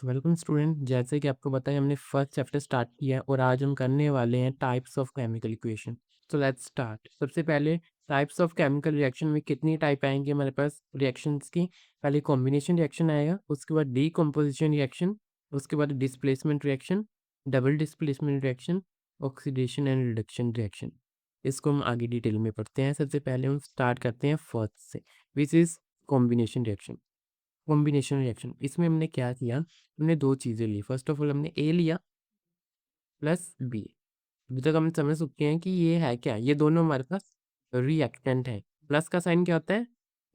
Welcome student. जैसे कि आपको पता है हमने फर्स्ट चैप्टर स्टार्ट किया है और आज हम करने वाले हैं टाइप्स ऑफ केमिकल इक्वेशन। तो लेट्स स्टार्ट। सबसे पहले टाइप्स ऑफ केमिकल रिएक्शन में कितनी टाइप आएंगे हमारे पास रिएक्शंस की। पहले कॉम्बिनेशन रिएक्शन आएगा, उसके बाद डीकम्पोजिशन रिएक्शन, उसके बाद displacement reaction, double displacement reaction, oxidation and reduction reaction. इसको हम आगे डिटेल में पढ़ते हैं। सबसे पहले हम स्टार्ट करते हैं फर्स्ट से, which is combination reaction. Combination reaction, इसमें हमने क्या किया, हमने दो चीज़ें ली। फर्स्ट ऑफ ऑल हमने ए लिया प्लस बी। अभी तक हम समझ चुके हैं कि ये है क्या, ये दोनों हमारे पास रिएक्टेंट है। प्लस का साइन क्या होता है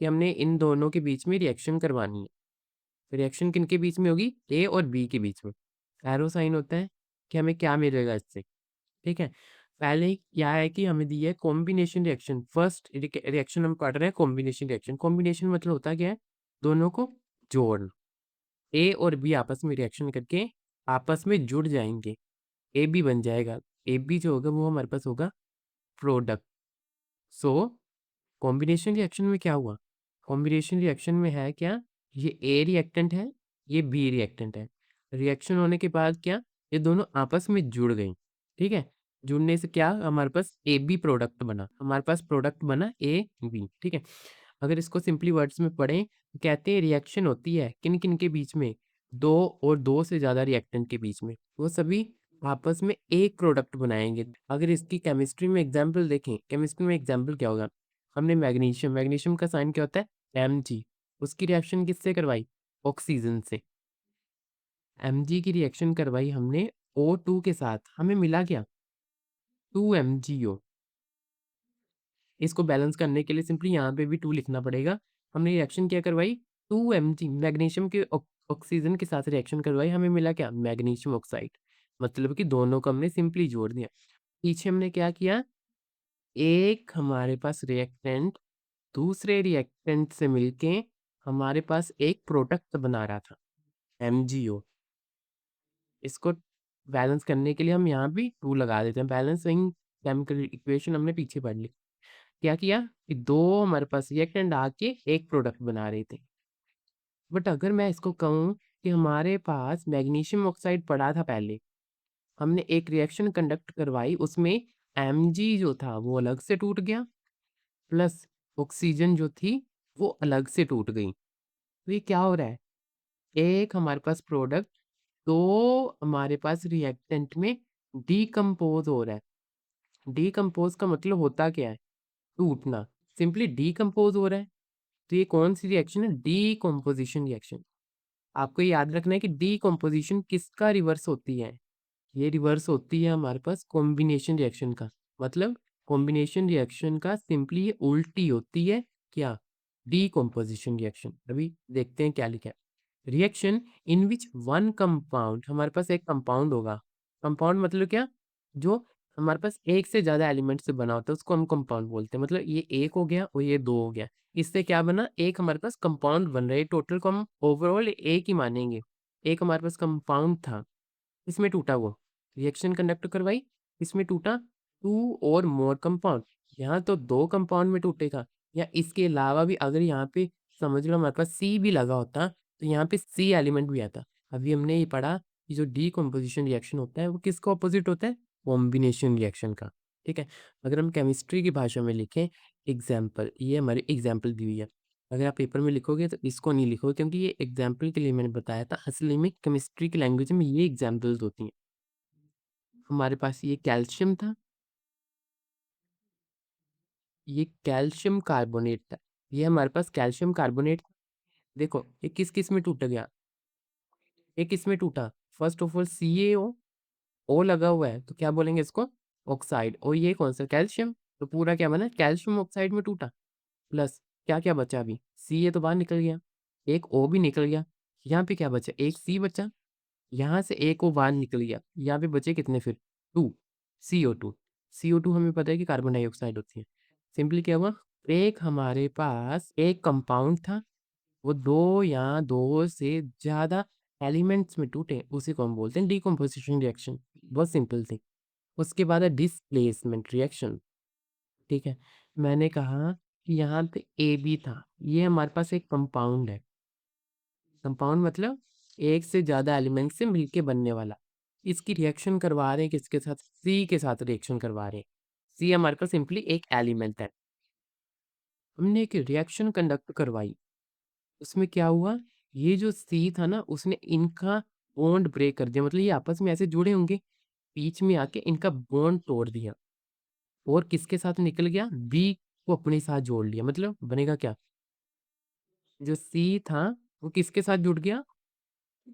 कि हमने इन दोनों के बीच में रिएक्शन करवानी है। रिएक्शन किन के बीच में होगी, ए और बी के बीच में। एरो साइन होता है कि हमें क्या मिलेगा इससे। ठीक है, पहले क्या है कि हमें दी है कॉम्बिनेशन रिएक्शन। फर्स्ट रिएक्शन हम पढ़ रहे हैं कॉम्बिनेशन रिएक्शन। कॉम्बिनेशन मतलब होता क्या है, दोनों को जोड़ना। ए और बी आपस में रिएक्शन करके आपस में जुड़ जाएंगे, ए बी बन जाएगा। ए बी जो होगा वो हमारे पास होगा प्रोडक्ट। सो कॉम्बिनेशन रिएक्शन में क्या हुआ, कॉम्बिनेशन रिएक्शन में है क्या, ये ए रिएक्टेंट है, ये बी रिएक्टेंट है। रिएक्शन होने के बाद क्या, ये दोनों आपस में जुड़ गई। ठीक है, जुड़ने से क्या हमारे पास ए बी प्रोडक्ट बना, हमारे पास प्रोडक्ट बना ए बी। ठीक है, अगर इसको सिंपली वर्ड्स में पढ़ें तो कहते हैं रिएक्शन होती है किन किन के बीच में, दो और दो से ज़्यादा रिएक्टेंट के बीच में। वो सभी आपस में एक प्रोडक्ट बनाएंगे। अगर इसकी केमिस्ट्री में एग्जाम्पल देखें, केमिस्ट्री में एग्जाम्पल क्या होगा, हमने मैग्नीशियम, मैग्नीशियम का साइन क्या होता है Mg, उसकी रिएक्शन किससे करवाई, ऑक्सीजन से। Mg की रिएक्शन करवाई हमने O2 के साथ, हमें मिला क्या, 2MgO। इसको बैलेंस करने के लिए सिंपली यहाँ पे भी 2 लिखना पड़ेगा। हमने रिएक्शन क्या करवाई, 2Mg, मैग्नीशियम के ऑक्सीजन के साथ रिएक्शन करवाई, हमें मिला क्या, मैग्नीशियम ऑक्साइड। मतलब कि दोनों को हमने सिंपली जोड़ दिया। पीछे हमने क्या किया, एक हमारे पास रिएक्टेंट दूसरे रिएक्टेंट से मिलके हमारे पास एक प्रोडक्ट बना रहा था MgO। इसको बैलेंस करने के लिए हम यहाँ भी 2 लगा देते हैं। बैलेंसिंग केमिकल इक्वेशन हमने पीछे पढ़ ली। क्या किया कि दो हमारे पास रिएक्टेंट आके एक प्रोडक्ट बना रहे थे। बट अगर मैं इसको कहूँ कि हमारे पास मैग्नीशियम ऑक्साइड पड़ा था पहले, हमने एक रिएक्शन कंडक्ट करवाई, उसमें Mg जो था वो अलग से टूट गया, प्लस ऑक्सीजन जो थी वो अलग से टूट गई। तो ये क्या हो रहा है, एक हमारे पास प्रोडक्ट दो हमारे पास रिएक्टेंट में डीकम्पोज हो रहा है। डीकम्पोज का मतलब होता क्या है, टूटना। सिंपली डीकम्पोज हो रहा है। तो ये कौन सी रिएक्शन है, डीकम्पोजिशन रिएक्शन। आपको याद रखना है कि डीकम्पोजिशन किसका रिवर्स होती है, ये रिवर्स होती है हमारे पास कॉम्बिनेशन रिएक्शन का। मतलब कॉम्बिनेशन रिएक्शन का सिंपली ये उल्टी होती है क्या, डीकम्पोजिशन रिएक्शन। अभी देखते हैं क्या लिखा है। Reaction in which one compound, हमारे पास एक कंपाउंड होगा। कंपाउंड मतलब क्या, जो हमारे पास एक से ज्यादा एलिमेंट से बना होता है उसको हम कंपाउंड बोलते हैं। मतलब ये एक हो गया और ये दो हो गया, इससे क्या बना, एक हमारे पास कंपाउंड बन रहा है। टोटल को हम ओवरऑल एक ही मानेंगे। एक हमारे पास कंपाउंड था, इसमें टूटा, वो रिएक्शन कंडक्ट करवाई, इसमें टूटा टू और मोर कंपाउंड। यहाँ तो दो कंपाउंड में टूटेगा, या इसके अलावा भी अगर यहाँ पे समझ लो हमारे पास सी भी लगा होता तो यहाँ पे सी एलिमेंट भी आता। अभी हमने ये पढ़ा कि जो डीकम्पोजिशन रिएक्शन होता है वो किसका ऑपोजिट होता है, कॉम्बिनेशन रिएक्शन का। ठीक है, अगर हम केमिस्ट्री की भाषा में लिखें, एग्जाम्पल, ये हमारी एग्जाम्पल दी हुई है। अगर आप पेपर में लिखोगे तो इसको नहीं लिखोगे, क्योंकि ये एग्जाम्पल के लिए मैंने बताया था। असली में केमिस्ट्री की लैंग्वेज में ये एग्जाम्पल्स होती हैं। हमारे पास ये कैल्शियम था, ये कैल्शियम कार्बोनेट था, ये हमारे पास कैल्शियम कार्बोनेट। देखो ये किस किस में टूट गया, ये किस में टूटा, फर्स्ट ऑफ ऑल CaO, ओ लगा हुआ है तो क्या बोलेंगे इसको, ऑक्साइड। और ये कौन सा, कैल्शियम, तो पूरा क्या बना, कैल्शियम ऑक्साइड में टूटा। प्लस क्या क्या बचा, अभी Ca तो बाहर निकल गया, एक O भी निकल गया, यहाँ पे क्या बचा, एक C बचा, यहाँ से एक O बाहर निकल गया, यहाँ पे बचे कितने फिर, 2, CO2। CO2 हमें पता है कि कार्बन डाइऑक्साइड होती है। सिंपली क्या हुआ, एक हमारे पास एक कंपाउंड था, वो दो या दो से ज्यादा एलिमेंट्स में टूटे, उसी को हम बोलते हैं डिकम्पोजिशन रिएक्शन। बहुत सिंपल थी। उसके बाद है डिस्प्लेसमेंट रिएक्शन। ठीक है, मैंने कहा कि यहाँ पे ए बी था, ये हमारे पास एक कंपाउंड है। कंपाउंड मतलब एक से ज़्यादा एलिमेंट से मिलके बनने वाला। इसकी रिएक्शन करवा रहे हैं किसके साथ? सी के साथ रिएक्शन करवा रहे हैं। सी हमारे पास सिंपली एक एलिमेंट है। हमने एक रिएक्शन कंडक्ट करवाई, उसमें क्या हुआ? ये जो सी था ना उसने इनका बॉन्ड ब्रेक कर दिया, मतलब ये आपस में ऐसे जुड़े होंगे, बीच में आके इनका बॉन्ड तोड़ दिया और किसके साथ निकल गया? बी को अपने साथ जोड़ लिया। मतलब बनेगा क्या? जो सी था वो किसके साथ जुड़ गया?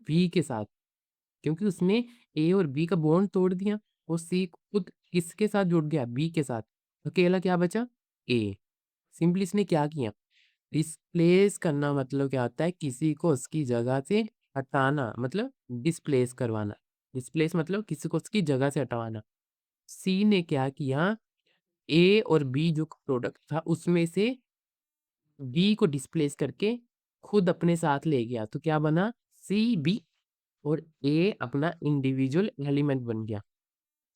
बी के साथ, क्योंकि उसने ए और बी का बॉन्ड तोड़ दिया। और सी खुद किसके साथ जुड़ गया? बी के साथ। अकेला क्या बचा? ए। सिंपली इसने क्या किया? डिस्प्लेस करना मतलब क्या होता है? किसी को उसकी जगह से हटाना, मतलब डिस्प्लेस करवाना। डिस्प्लेस मतलब किसी को उसकी जगह से हटवाना। सी ने क्या किया? ए और बी जो प्रोडक्ट था उसमें से बी को डिस्प्लेस करके खुद अपने साथ ले गया, तो क्या बना? C B. और ए अपना इंडिविजुअल एलिमेंट बन गया,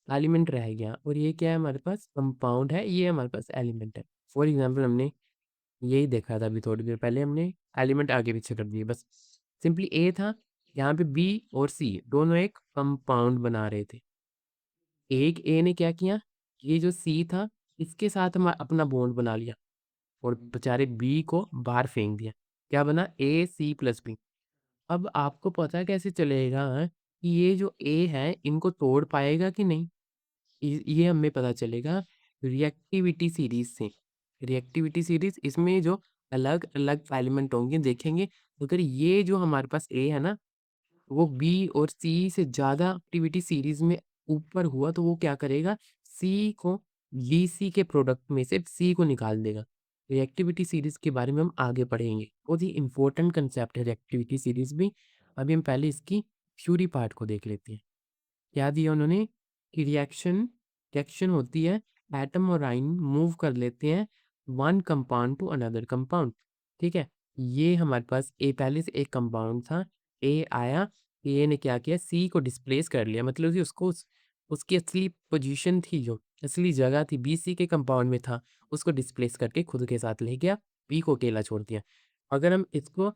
एलिमेंट रह गया। और ये क्या है हमारे पास? कंपाउंड है, ये हमारे पास एलिमेंट है। फॉर एग्जाम्पल हमने यही देखा था अभी थोड़ी देर पहले, हमने एलिमेंट आगे पीछे कर दिए बस। सिंपली ए था, यहाँ पे बी और सी दोनों एक कंपाउंड बना रहे थे। एक ए ने क्या किया? ये जो सी था इसके साथ हम अपना बॉन्ड बना लिया और बेचारे बी को बाहर फेंक दिया। क्या बना? ए सी प्लस बी। अब आपको पता कैसे चलेगा कि ये जो ए है इनको तोड़ पाएगा कि नहीं? ये हमें पता चलेगा रिएक्टिविटी सीरीज से। रिएक्टिविटी सीरीज, इसमें जो अलग अलग एलिमेंट होंगे देखेंगे, अगर ये जो हमारे पास ए है ना वो बी और सी से ज़्यादा एक्टिविटी सीरीज में ऊपर हुआ तो वो क्या करेगा? सी को बी सी के प्रोडक्ट में से सी को निकाल देगा। रिएक्टिविटी सीरीज के बारे में हम आगे पढ़ेंगे, बहुत ही इंपॉर्टेंट कंसेप्ट है रिएक्टिविटी सीरीज भी। अभी हम पहले इसकी थ्योरी पार्ट को देख लेते हैं। क्या दिया उन्होंने कि रिएक्शन रिएक्शन होती है, एटम और आयन मूव कर लेते हैं one compound to another compound. ठीक है, ये हमारे पास ए पहले से एक कंपाउंड था, ए आया, ए ने क्या किया? सी को डिस्प्लेस कर लिया, मतलब कि उसको उसकी असली पोजीशन थी, जो असली जगह थी बी सी के कंपाउंड में था, उसको डिस्प्लेस करके खुद के साथ ले गया, बी को अकेला छोड़ दिया। अगर हम इसको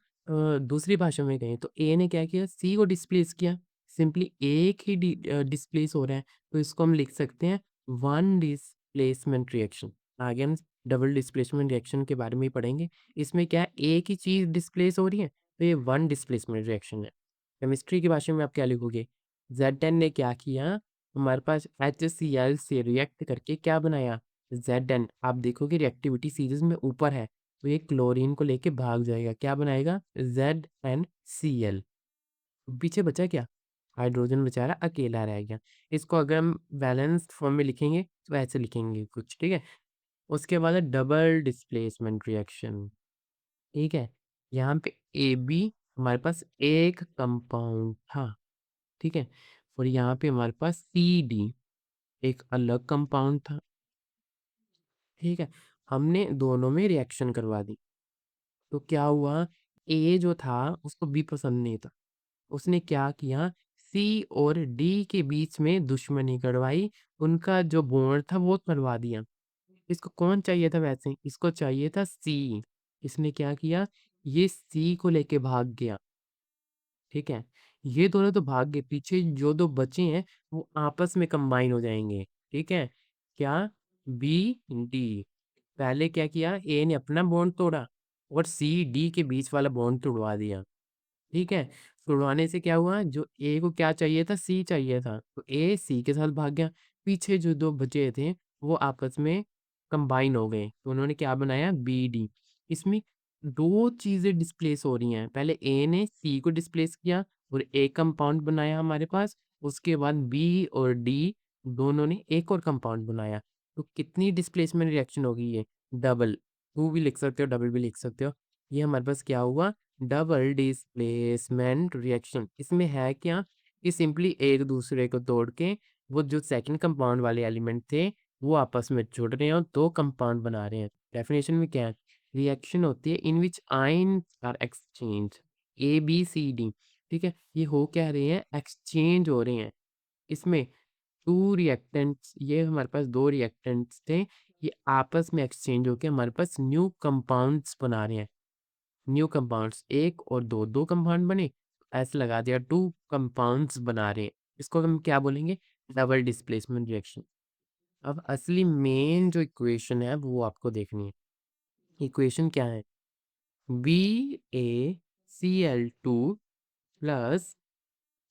दूसरी भाषा में कहें तो ए ने क्या किया? सी को डिस्प्लेस किया। सिंपली एक ही डिस्प्लेस हो रहा है, तो इसको हम लिख सकते हैं वन डिस्प्लेसमेंट रिएक्शन। आगे हम डबल डिस्प्लेसमेंट रिएक्शन के बारे में ही पढ़ेंगे। इसमें क्या है? एक ही चीज़ डिस्प्लेस हो रही है, तो ये वन डिस्प्लेसमेंट रिएक्शन है। केमिस्ट्री की भाषा में आप क्या लिखोगे? Zn ने क्या किया? हमारे पास HCl से रिएक्ट करके क्या बनाया? Zn। आप देखोगे रिएक्टिविटी सीरीज में ऊपर है, तो ये क्लोरीन को लेके भाग जाएगा, क्या बनाएगा? ZnCl। पीछे बचा क्या? हाइड्रोजन बेचारा अकेला रह गया। इसको अगर हम बैलेंस्ड फॉर्म में लिखेंगे तो ऐसे लिखेंगे कुछ, ठीक है? उसके बाद है डबल डिस्प्लेसमेंट रिएक्शन। ठीक है, यहाँ पे ए बी हमारे पास एक कंपाउंड था, ठीक है, और यहाँ पे हमारे पास सी डी एक अलग कंपाउंड था। ठीक है, हमने दोनों में रिएक्शन करवा दी, तो क्या हुआ? ए जो था उसको बी पसंद नहीं था, उसने क्या किया? सी और डी के बीच में दुश्मनी करवाई, उनका जो बॉन्ड था वो करवा दिया। इसको कौन चाहिए था वैसे? इसको चाहिए था सी। इसने क्या किया? ये सी को लेके भाग गया। ठीक है, ये दोनों तो भाग गए, पीछे जो दो बचे हैं वो आपस में कंबाइन हो जाएंगे। ठीक है, क्या? B D. पहले क्या किया? ए ने अपना बॉन्ड तोड़ा और सी डी के बीच वाला बॉन्ड तोड़वा दिया। ठीक है, छुड़वाने से क्या हुआ? जो ए को क्या चाहिए था? सी चाहिए था, तो ए सी के साथ भाग गया। पीछे जो दो बचे थे वो आपस में कंबाइन हो गए, तो उन्होंने क्या बनाया? B D. इसमें दो चीजें डिस्प्लेस हो रही हैं, पहले ए ने सी को डिस्प्लेस किया और एक कंपाउंड बनाया हमारे पास, उसके बाद बी और डी दोनों ने एक और कंपाउंड बनाया। तो कितनी डिस्प्लेसमेंट रिएक्शन होगी ये? डबल। टू भी लिख सकते हो, डबल भी लिख सकते हो। ये हमारे पास क्या हुआ? Double displacement reaction. इसमें है क्या? कि सिंपली एक दूसरे को तोड़ के वो जो सेकंड कंपाउंड वाले एलिमेंट थे वो आपस में जुड़ रहे हैं और दो कंपाउंड बना रहे हैं। डेफिनेशन में क्या है? रिएक्शन होती है in which ion are exchange, A B C D. ठीक है, ये हो क्या रहे हैं? एक्सचेंज हो रहे हैं। इसमें टू रिएक्टेंट्स, ये हमारे पास दो रिएक्टेंट्स थे, ये आपस में एक्सचेंज होके हमारे पास न्यू कंपाउंड्स बना रहे हैं। न्यू कंपाउंड्स एक और दो, दो कंपाउंड बने, ऐसे लगा दिया, 2 कंपाउंड्स बना रहे हैं, इसको हम क्या बोलेंगे? Double displacement reaction. अब असली मेन जो इक्वेशन है वो आपको देखनी है। इक्वेशन क्या है? BaCl2 plus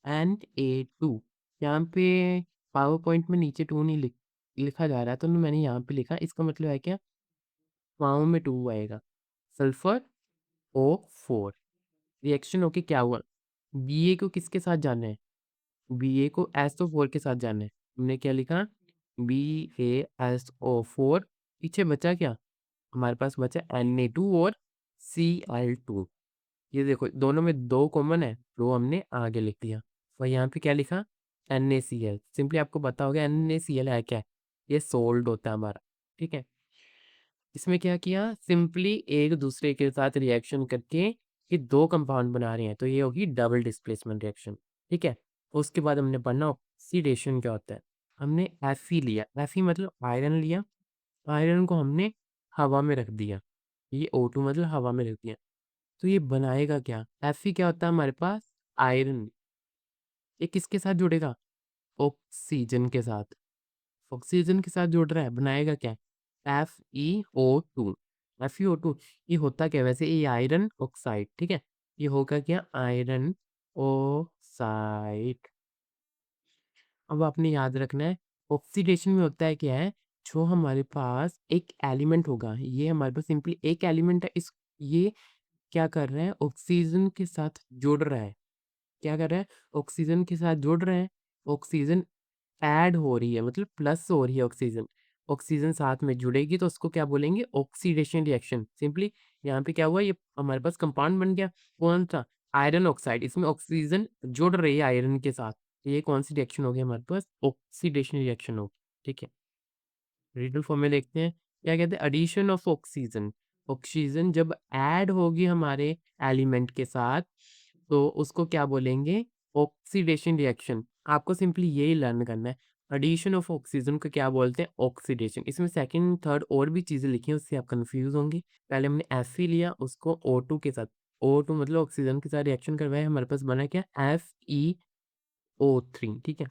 Na2। यहाँ पे पावर पॉइंट में नीचे 2 नहीं लिखा जा रहा है, तो मैंने यहाँ पे लिखा, इसका मतलब है क्या? पावर में 2 आएगा। सल्फर O4 रिएक्शन होके क्या हुआ? Ba को किसके साथ जाना है? Ba को SO4 के साथ जाना है। हमने क्या लिखा? BaSO4। पीछे बचा क्या? हमारे पास बचा Na2 और Cl2। ये देखो दोनों में 2 कॉमन है, तो हमने आगे लिख दिया। और यहाँ पे क्या लिखा? NaCl। सिंपली आपको पता होगा NaCl है क्या? ये सोल्ड होता है हमारा, ठीक है। इसमें क्या किया? सिंपली एक दूसरे के साथ रिएक्शन करके ये 2 कंपाउंड बना रहे हैं, तो ये होगी डबल डिस्प्लेसमेंट रिएक्शन, ठीक है। उसके बाद हमने पढ़ना ऑक्सीडेशन क्या होता है। हमने Fe लिया, Fe मतलब आयरन लिया, आयरन को हमने हवा में रख दिया, ये O2 मतलब हवा में रख दिया। तो ये बनाएगा क्या? Fe क्या होता है हमारे पास? आयरन। ये किसके साथ जुड़ेगा? ऑक्सीजन के साथ। ऑक्सीजन के साथ जुड़ रहा है, बनाएगा क्या? FeO2। FeO2 ये होता क्या है वैसे? ये आयरन ऑक्साइड, ठीक है। ये होगा क्या? Iron oxide. अब आपने याद रखना है, ऑक्सीडेशन में होता है क्या है? जो हमारे पास एक एलिमेंट होगा, ये हमारे पास सिंपली एक एलिमेंट है, इस ये क्या कर रहा है? ऑक्सीजन के साथ जुड़ रहा है। क्या कर रहा है? ऑक्सीजन के साथ जुड़ रहा है। ऑक्सीजन ऐड हो रही है, मतलब प्लस हो रही है ऑक्सीजन। ऑक्सीजन साथ में जुड़ेगी तो उसको क्या बोलेंगे? Oxidation reaction. सिंपली यहाँ पे क्या हुआ? ये हमारे पास कंपाउंड बन गया, कौन सा? Iron oxide. इसमें ऑक्सीजन जुड़ रही है आयरन के साथ, तो ये कौन सी रिएक्शन हो गई हमारे पास? ऑक्सीडेशन रिएक्शन हो, ठीक है। रिडल फॉर्म में देखते हैं, क्या कहते हैं? Addition of oxygen. ऑक्सीजन जब ऐड होगी हमारे एलिमेंट के साथ, तो उसको क्या बोलेंगे? Oxidation reaction. आपको सिंपली यही लर्न करना है, एडिशन ऑफ ऑक्सीजन को क्या बोलते हैं? ऑक्सीडेशन। इसमें सेकंड थर्ड और भी चीजें लिखी हैं, उससे आप कंफ्यूज होंगे। पहले हमने Fe लिया, उसको O2 के साथ, O2 मतलब ऑक्सीजन के साथ रिएक्शन करवाया, हमारे पास बना क्या? FeO3, ठीक है।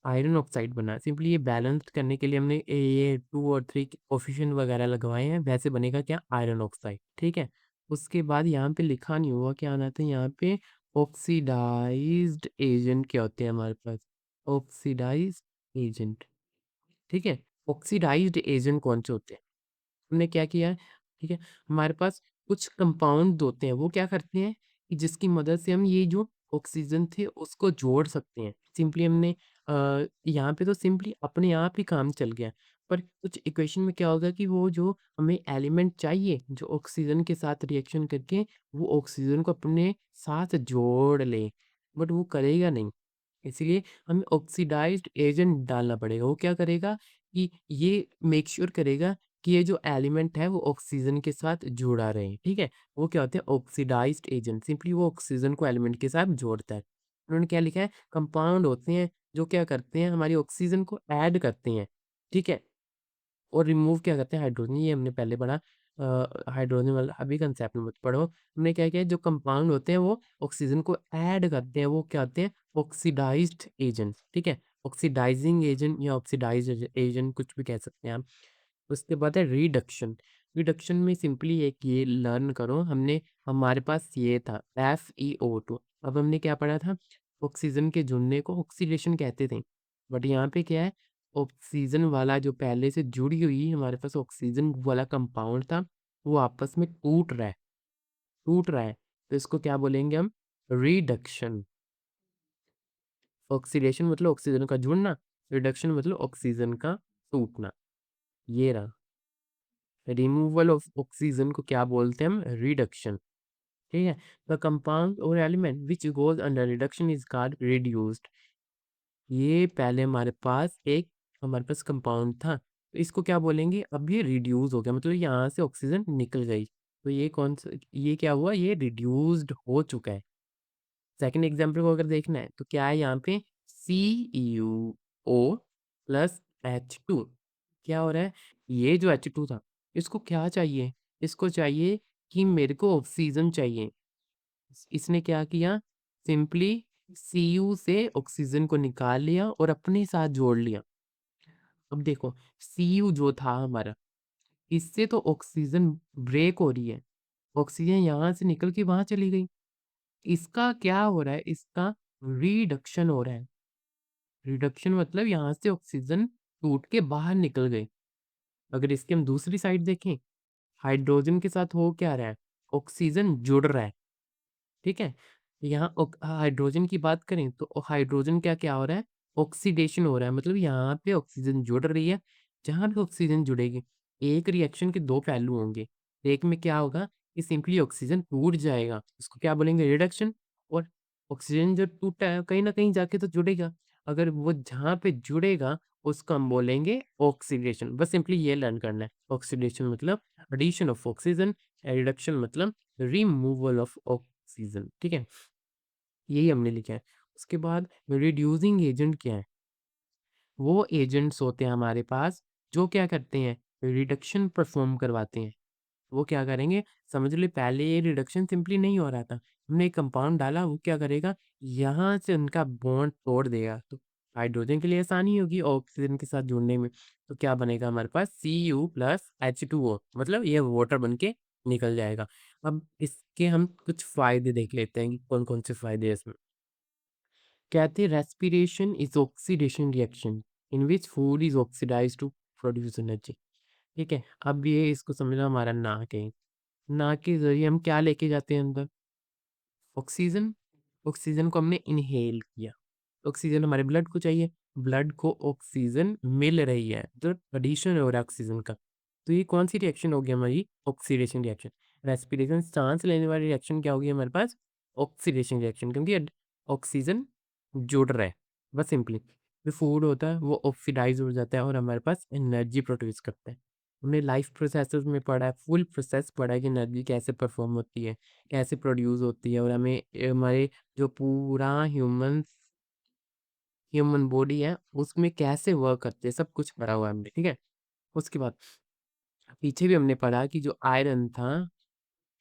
आयरन ऑक्साइड बना। सिंपली ये बैलेंस करने के लिए हमने ये 2 और 3 के कोएफिशिएंट वगैरह लगवाए हैं, वैसे बनेगा क्या? आयरन ऑक्साइड, ठीक है। उसके बाद यहाँ पे लिखा नहीं हुआ, क्या आना था यहाँ पे? ऑक्सीडाइज्ड एजेंट क्या होते हैं हमारे पास? ऑक्सीडाइज्ड एजेंट, ठीक है। ऑक्सीडाइज्ड एजेंट कौन से होते हैं? हमने क्या किया है, ठीक है। हमारे पास कुछ कंपाउंड होते हैं, वो क्या करते हैं कि जिसकी मदद से हम ये जो ऑक्सीजन थे उसको जोड़ सकते हैं। सिंपली हमने यहाँ पे तो सिंपली अपने आप ही काम चल गया, पर कुछ इक्वेशन में क्या होगा कि वो जो हमें एलिमेंट चाहिए जो ऑक्सीजन के साथ रिएक्शन करके वो ऑक्सीजन को अपने साथ जोड़ ले, बट वो करेगा नहीं। इसलिए हमें ऑक्सीडाइज्ड एजेंट डालना पड़ेगा। वो क्या करेगा कि ये मेक श्योर करेगा कि ये जो एलिमेंट है वो ऑक्सीजन के साथ जुड़ा रहे, ठीक है। वो क्या होते हैं? Oxidised agent. सिंपली वो ऑक्सीजन को एलिमेंट के साथ जोड़ता है। उन्होंने क्या लिखा है? कंपाउंड होते हैं जो क्या करते हैं? हमारी ऑक्सीजन को ऐड करते हैं, ठीक है। और रिमूव क्या करते हैं? हाइड्रोजन। ये हमने पहले पढ़ा। हाइड्रोजन वाला अभी कंसेप्ट मत पढ़ो। हमने क्या किया? जो कंपाउंड होते हैं वो ऑक्सीजन को ऐड करते हैं, वो क्या होते हैं? ऑक्सीडाइज्ड एजेंट, ठीक है। ऑक्सीडाइजिंग एजेंट या ऑक्सीडाइज्ड एजेंट कुछ भी कह सकते हैं आप। उसके बाद है रिडक्शन। रिडक्शन में सिंपली एक ये लर्न करो, हमने हमारे पास ये था FeO2। अब हमने क्या पढ़ा था? ऑक्सीजन के जुड़ने को ऑक्सीडेशन कहते थे, बट यहाँ पे क्या है? ऑक्सीजन वाला जो पहले से जुड़ी हुई हमारे पास ऑक्सीजन वाला कंपाउंड था, वो आपस में टूट रहा है, टूट रहा है। तो इसको क्या बोलेंगे हम? रिडक्शन। ऑक्सीडेशन मतलब ऑक्सीजन का जुड़ना, रिडक्शन मतलब ऑक्सीजन का टूटना। ये रहा। रिमूवल ऑफ ऑक्सीजन को क्या बोलते हैं हम? रिडक्शन, ठीक है। द कंपाउंड और element which goes under reduction is called reduced. ये पहले हमारे पास कंपाउंड था, तो इसको क्या बोलेंगे? अब ये रिड्यूस हो गया, मतलब यहाँ से ऑक्सीजन निकल गई, तो ये कौन सा? ये क्या हुआ? ये रिड्यूस्ड हो चुका है। सेकंड एग्जाम्पल को अगर देखना है तो क्या है यहाँ पे? CuO plus H2। क्या हो रहा है? ये जो H2 था, इसको क्या चाहिए? इसको चाहिए कि मेरे को ऑक्सीजन चाहिए। इसने क्या किया? सिंपली Cu से ऑक्सीजन को निकाल लिया और अपने साथ जोड़ लिया। अब देखो Cu जो था हमारा, इससे तो ऑक्सीजन ब्रेक हो रही है, ऑक्सीजन यहाँ से निकल के वहाँ चली गई। इसका क्या हो रहा है, इसका रिडक्शन हो रहा है। रिडक्शन मतलब यहाँ से ऑक्सीजन टूट के बाहर निकल गई। अगर इसकी हम दूसरी साइड देखें, हाइड्रोजन के साथ हो क्या रहा है, ऑक्सीजन जुड़ रहा है। ठीक है, यहाँ हाइड्रोजन की बात करें तो हाइड्रोजन क्या क्या हो रहा है, ऑक्सीडेशन हो रहा है, मतलब यहाँ पे ऑक्सीजन जुड़ रही है। जहाँ पे ऑक्सीजन जुड़ेगी, एक रिएक्शन के दो पहलू होंगे। एक में क्या होगा कि सिंपली ऑक्सीजन टूट जाएगा, उसको क्या बोलेंगे, रिडक्शन। और ऑक्सीजन जो टूटा है कहीं ना कहीं जाके तो जुड़ेगा, अगर वो जहाँ पे जुड़ेगा उसको हम बोलेंगे ऑक्सीडेशन। बस सिंपली ये लर्न करना है, ऑक्सीडेशन मतलब एडिशन ऑफ ऑक्सीजन, रिडक्शन मतलब रिमूवल ऑफ ऑक्सीजन। ठीक है, यही हमने लिखा है। उसके बाद रिड्यूसिंग एजेंट क्या है, वो एजेंट्स होते हैं हमारे पास जो क्या करते हैं, रिडक्शन परफॉर्म करवाते हैं। वो क्या करेंगे, समझ लो पहले ये रिडक्शन सिंपली नहीं हो रहा था, हमने एक कंपाउंड डाला, वो क्या करेगा, यहाँ से उनका बॉन्ड तोड़ देगा, तो हाइड्रोजन के लिए आसानी होगी ऑक्सीजन के साथ जुड़ने में। तो क्या बनेगा हमारे पास, Cu+H2O, मतलब ये वाटर बन के निकल जाएगा। अब इसके हम कुछ फायदे देख लेते हैं कि कौन कौन से फायदे हैं इसमें। कहते हैं respiration is oxidation reaction in which food is oxidise to produce energy. ठीक है, अब ये इसको समझना, हमारा नाक है, नाक के ज़रिए हम क्या लेके जाते हैं अंदर, ऑक्सीजन। ऑक्सीजन को हमने इनहेल किया, ऑक्सीजन हमारे ब्लड को चाहिए, ब्लड को ऑक्सीजन मिल रही है, तो एडिशन हो रहा है ऑक्सीजन का। तो ये कौन सी रिएक्शन होगी हमारी, ऑक्सीडेशन रिएक्शन। रेस्पिरेशन सांस लेने वाली रिएक्शन क्या होगी हमारे पास, ऑक्सीडेशन रिएक्शन, क्योंकि ऑक्सीजन जुड़ रहा है। बस सिंपली जो फूड होता है वो ऑक्सीडाइज हो जाता है और हमारे पास एनर्जी प्रोड्यूस करता है। हमने लाइफ प्रोसेसेस में पढ़ा है, फुल प्रोसेस पढ़ा है कि एनर्जी कैसे परफॉर्म होती है, कैसे प्रोड्यूस होती है, और हमें हमारे जो पूरा ह्यूमन बॉडी है उसमें कैसे वर्क करते हैं, सब कुछ पढ़ा हुआ है हमने। ठीक है, उसके बाद पीछे भी हमने पढ़ा कि जो आयरन था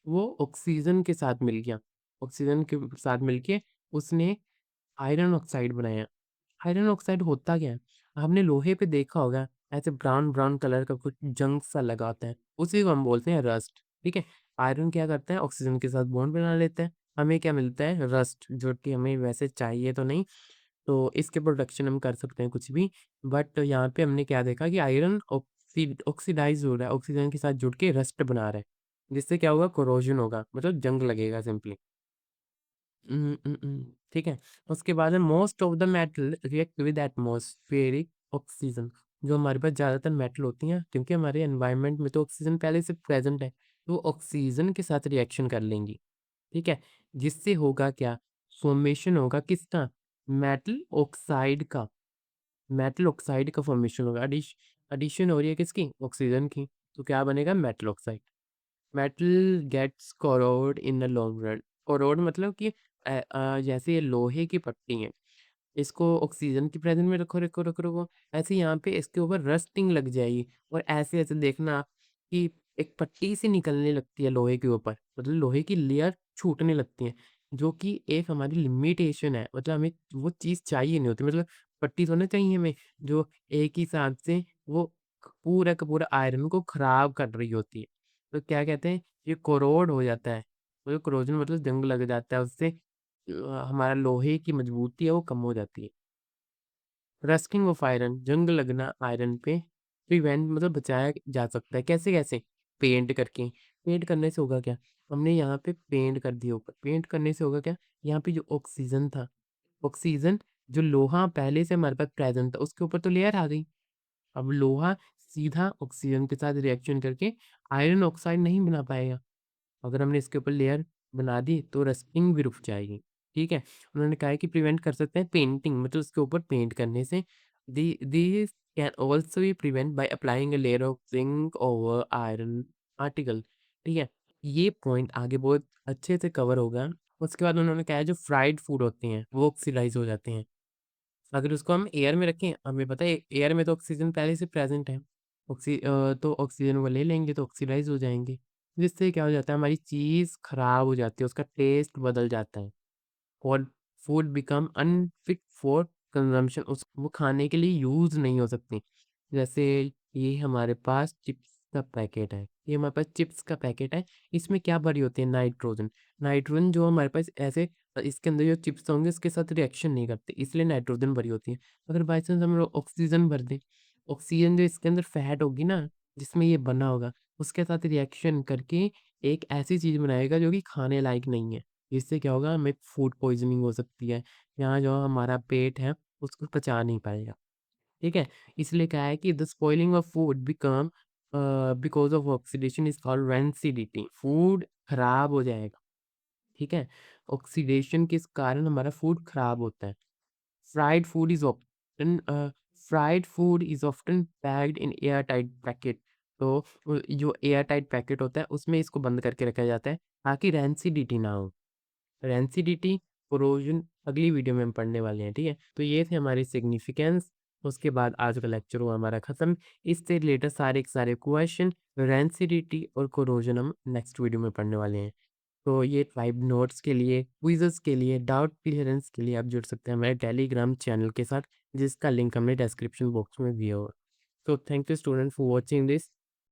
वो ऑक्सीजन के साथ मिल गया, ऑक्सीजन के साथ मिलके उसने आयरन ऑक्साइड बनाया। आयरन ऑक्साइड होता क्या है, आपने लोहे पे देखा होगा, ऐसे ब्राउन ब्राउन कलर का कुछ जंग सा लगा होता है, उसी को हम बोलते हैं रस्ट। ठीक है, आयरन क्या करता है, ऑक्सीजन के साथ बॉन्ड बना लेता है, हमें क्या मिलता है, रस्ट, जो कि हमें वैसे चाहिए तो नहीं, तो इसके प्रोडक्शन हम कर सकते हैं कुछ भी। बट यहाँ पे हमने क्या देखा कि आयरन ऑक्सीडाइज हो रहा है, ऑक्सीजन के साथ जुड़ के रस्ट बना रहा है, जिससे क्या होगा, कोरोजन होगा, मतलब जंग लगेगा सिंपली। ठीक है, उसके बाद है most of the metal react with atmospheric oxygen. जो हमारे पास ज़्यादातर मेटल होती हैं, क्योंकि हमारे एनवायरनमेंट में तो ऑक्सीजन पहले से प्रेजेंट है, तो वो ऑक्सीजन के साथ रिएक्शन कर लेंगी। ठीक है, जिससे होगा क्या, फॉर्मेशन होगा किसका, मेटल ऑक्साइड का, मेटल ऑक्साइड का फॉर्मेशन होगा। एडिशन हो रही है किसकी, ऑक्सीजन की, तो क्या बनेगा, metal oxide. Metal gets corrode in the long run. Corrode मतलब कि जैसे ये लोहे की पट्टी है, इसको ऑक्सीजन की प्रेजेंस में रखो रखो रखो रखो, ऐसे यहाँ पे इसके ऊपर रस्टिंग लग जाएगी, और ऐसे ऐसे देखना कि एक पट्टी सी निकलने लगती है लोहे के ऊपर, मतलब लोहे की लेयर छूटने लगती है, जो कि एक हमारी लिमिटेशन है, मतलब हमें वो चीज़ चाहिए नहीं होती, मतलब पट्टी तो ना चाहिए हमें जो एक ही साथ से वो पूरा का पूरा आयरन को खराब कर रही होती है। तो क्या कहते हैं, ये कोरोड हो जाता है, मतलब कोरोजन मतलब जंग लग जाता है उससे, हमारा लोहे की मजबूती है वो कम हो जाती है। रस्टिंग ऑफ आयरन, जंग लगना आयरन पे प्रिवेंट मतलब बचाया जा सकता है, कैसे कैसे, पेंट करके। पेंट करने से होगा क्या, हमने यहाँ पे पेंट कर दिया ऊपर, पेंट करने से होगा क्या, यहाँ पे जो ऑक्सीजन था, ऑक्सीजन जो लोहा पहले से हमारे पास प्रेजेंट था उसके ऊपर तो लेयर आ गई, अब लोहा सीधा ऑक्सीजन के साथ रिएक्शन करके आयरन ऑक्साइड नहीं बना पाएगा। अगर हमने इसके ऊपर लेयर बना दी तो रस्टिंग भी रुक जाएगी। ठीक है, उन्होंने कहा है कि प्रिवेंट कर सकते हैं पेंटिंग, मतलब उसके ऊपर पेंट करने से। This can also be prevent by applying a layer of zinc over iron article. ठीक है, ये पॉइंट आगे बहुत अच्छे से कवर होगा। उसके बाद उन्होंने कहा है जो फ्राइड फूड होते हैं वो ऑक्सीडाइज हो जाते हैं, अगर उसको हम एयर में रखें, हमें पता है एयर में तो ऑक्सीजन पहले से प्रेजेंट है, तो ऑक्सीजन वो ले लेंगे तो ऑक्सीडाइज हो जाएंगे, जिससे क्या हो जाता है, हमारी चीज़ खराब हो जाती है, उसका टेस्ट बदल जाता है। और food become unfit for consumption, उस वो खाने के लिए यूज़ नहीं हो सकती। जैसे ये हमारे पास चिप्स का पैकेट है, ये हमारे पास चिप्स का पैकेट है, इसमें क्या भरी होती है? नाइट्रोजन। नाइट्रोजन जो हमारे पास ऐसे इसके अंदर जो चिप्स होंगे उसके साथ रिएक्शन नहीं करते, इसलिए नाइट्रोजन भरी होती है। अगर बाय चांस हम लोग ऑक्सीजन भर दें, ऑक्सीजन जो इसके अंदर फैट होगी ना, जिसमें ये बना होगा, उसके साथ रिएक्शन करके एक ऐसी चीज़ बनाएगा जो कि खाने लायक नहीं है। इससे क्या होगा? हमें फूड पॉइज़निंग हो सकती है, या जो हमारा पेट है उसको पचा नहीं पाएगा, ठीक है? इसलिए क्या है कि the spoiling of food become because of oxidation is called rancidity, food खराब हो जाएगा, ठीक है? ऑक्सीडेशन के कारण हमारा फूड खराब होता है। Fried food is often fried food is often packed in air tight packet, तो जो एयर टाइट पैकेट होता है उसमें इसको बंद करके रखा जाता है ताकि रैंसिडिटी ना हो। रेंसिडिटी, कोरोजन अगली वीडियो में हम पढ़ने वाले हैं, ठीक है? तो ये थे हमारे सिग्निफिकेंस, उसके बाद आज का लेक्चर हुआ हमारा खत्म। इससे रिलेटेड सारे के सारे क्वेश्चन, रेंसिडिटी और कोरोजन हम नेक्स्ट वीडियो में पढ़ने वाले हैं। तो ये ट्राइब नोट्स के लिए, क्विज़ेज़ के लिए, डाउट क्लियरेंस के लिए आप जुड़ सकते हैं हमारे टेलीग्राम चैनल के साथ, जिसका लिंक हमने डिस्क्रिप्शन बॉक्स में दिया हुआ है। So thank you student for watching this.